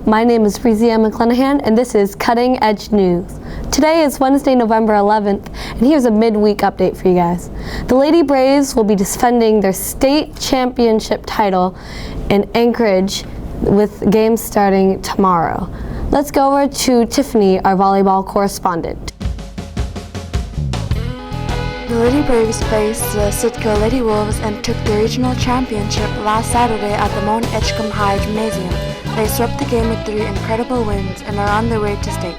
My name is Freesia McClenahan, and this is Cutting Edge News. Today is Wednesday, November 11th, and here's a midweek update for you guys. The Lady Braves will be defending their state championship title in Anchorage with games starting tomorrow. Let's go over to Tiffany, our volleyball correspondent. The Lady Braves faced the Sitka Lady Wolves and took the regional championship last Saturday at the Mount Edgecombe High Gymnasium. They swept the game with 3 incredible wins and are on their way to state.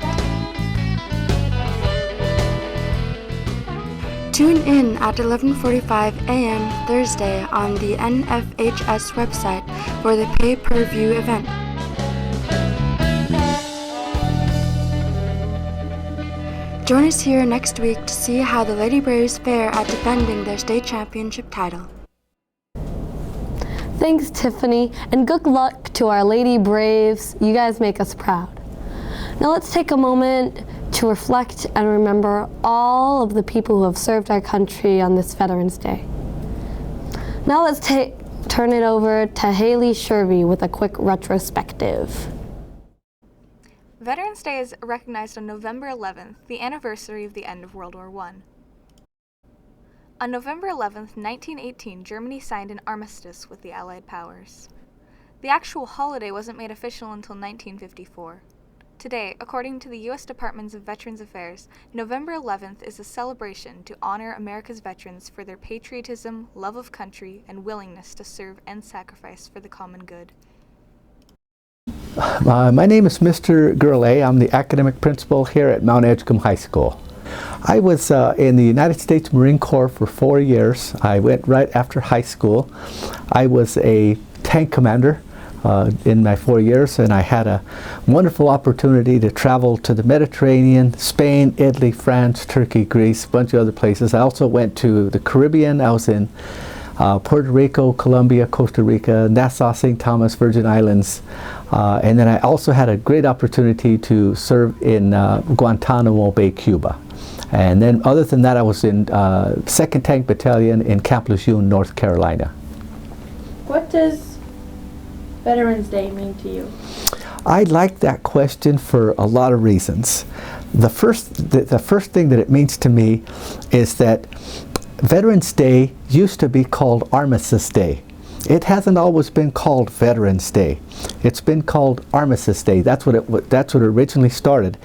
Tune in at 11:45 a.m. Thursday on the NFHS website for the pay-per-view event. Join us here next week to see how the Lady Braves fare at defending their state championship title. Thanks, Tiffany, and good luck to our Lady Braves. You guys make us proud. Now let's take a moment to reflect and remember all of the people who have served our country on this Veterans Day. Now let's turn it over to Haley Shervy with a quick retrospective. Veterans Day is recognized on November 11th, the anniversary of the end of World War I. On November 11th, 1918, Germany signed an armistice with the Allied powers. The actual holiday wasn't made official until 1954. Today, according to the U.S. Department of Veterans Affairs, November 11th is a celebration to honor America's veterans for their patriotism, love of country, and willingness to serve and sacrifice for the common good. My name is Mr. Gurley. I'm the academic principal here at Mount Edgecombe High School. I was in the United States Marine Corps for 4 years. I went right after high school. I was a tank commander in my 4 years, and I had a wonderful opportunity to travel to the Mediterranean, Spain, Italy, France, Turkey, Greece, a bunch of other places. I also went to the Caribbean. I was in Puerto Rico, Colombia, Costa Rica, Nassau, St. Thomas, Virgin Islands, and then I also had a great opportunity to serve in Guantanamo Bay, Cuba. And then other than that, I was in 2nd Tank Battalion in Camp Lejeune, North Carolina. What does Veterans Day mean to you? I like that question for a lot of reasons. The first thing that it means to me is that Veterans Day used to be called Armistice Day. It hasn't always been called Veterans Day. It's been called Armistice Day. That's what it originally started.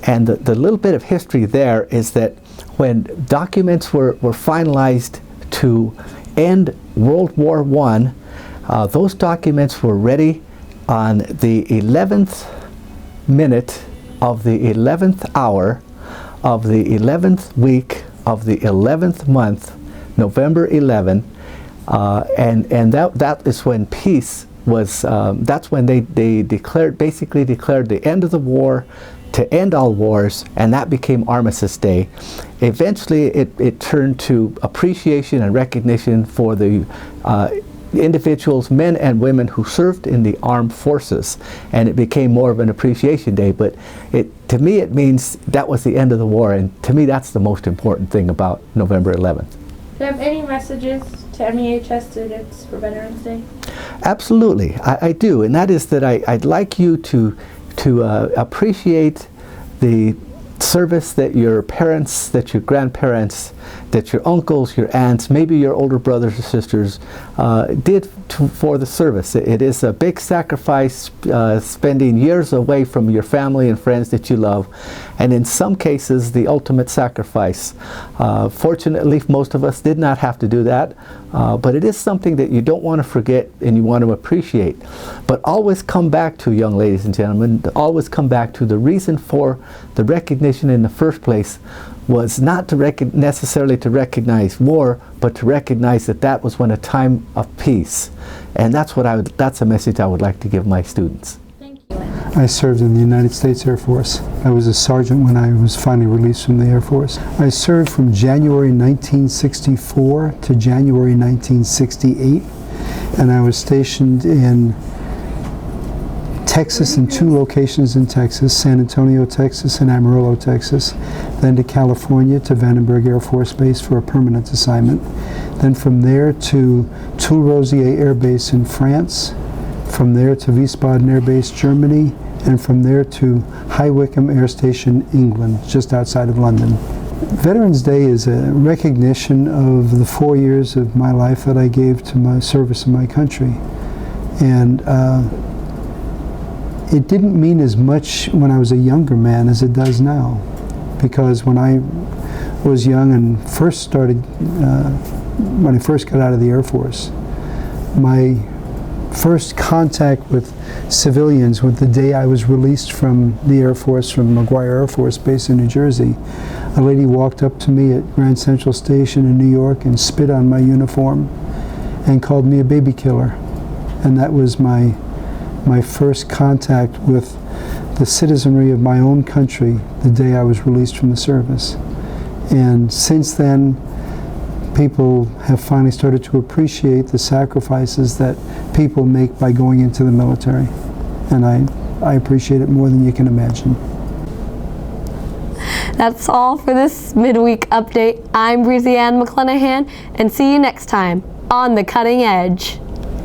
And the little bit of history there is that when documents were finalized to end World War I, those documents were ready on the 11th minute of the 11th hour of the 11th week of the 11th month, November 11, and that is when peace was, that's when they basically declared the end of the war, to end all wars, and that became Armistice Day. Eventually it turned to appreciation and recognition for the individuals, men and women, who served in the armed forces, and it became more of an appreciation day. But to me it means that was the end of the war, and to me that's the most important thing about November 11th. Do you have any messages to MEHS students for Veterans Day? Absolutely, I do, and that is that I'd like you to appreciate the service that your parents, that your grandparents, that your uncles, your aunts, maybe your older brothers or sisters did for the service. It is a big sacrifice, spending years away from your family and friends that you love, and in some cases the ultimate sacrifice. Fortunately, most of us did not have to do that, but it is something that you don't want to forget and you want to appreciate. But always come back to, young ladies and gentlemen, always come back to the reason for the recognition in the first place was not to necessarily to recognize war, but to recognize that that was when a time of peace. And that's a message I would like to give my students. Thank you. I served in the United States Air Force. I was a sergeant when I was finally released from the Air Force. I served from January 1964 to January 1968, and I was stationed in Texas, in 2 locations in Texas, San Antonio, Texas, and Amarillo, Texas. Then to California, to Vandenberg Air Force Base for a permanent assignment. Then from there to Toulouse Air Base in France, from there to Wiesbaden Air Base, Germany, and from there to High Wycombe Air Station, England, just outside of London. Veterans Day is a recognition of the 4 years of my life that I gave to my service in my country. And it didn't mean as much when I was a younger man as it does now. Because when I was young and first started, when I first got out of the Air Force, my first contact with civilians was the day I was released from the Air Force, from McGuire Air Force Base in New Jersey. A lady walked up to me at Grand Central Station in New York and spit on my uniform and called me a baby killer. And that was my first contact with the citizenry of my own country the day I was released from the service. And since then, people have finally started to appreciate the sacrifices that people make by going into the military. And I appreciate it more than you can imagine. That's all for this midweek update. I'm Breezy Ann McClenahan, and see you next time on The Cutting Edge.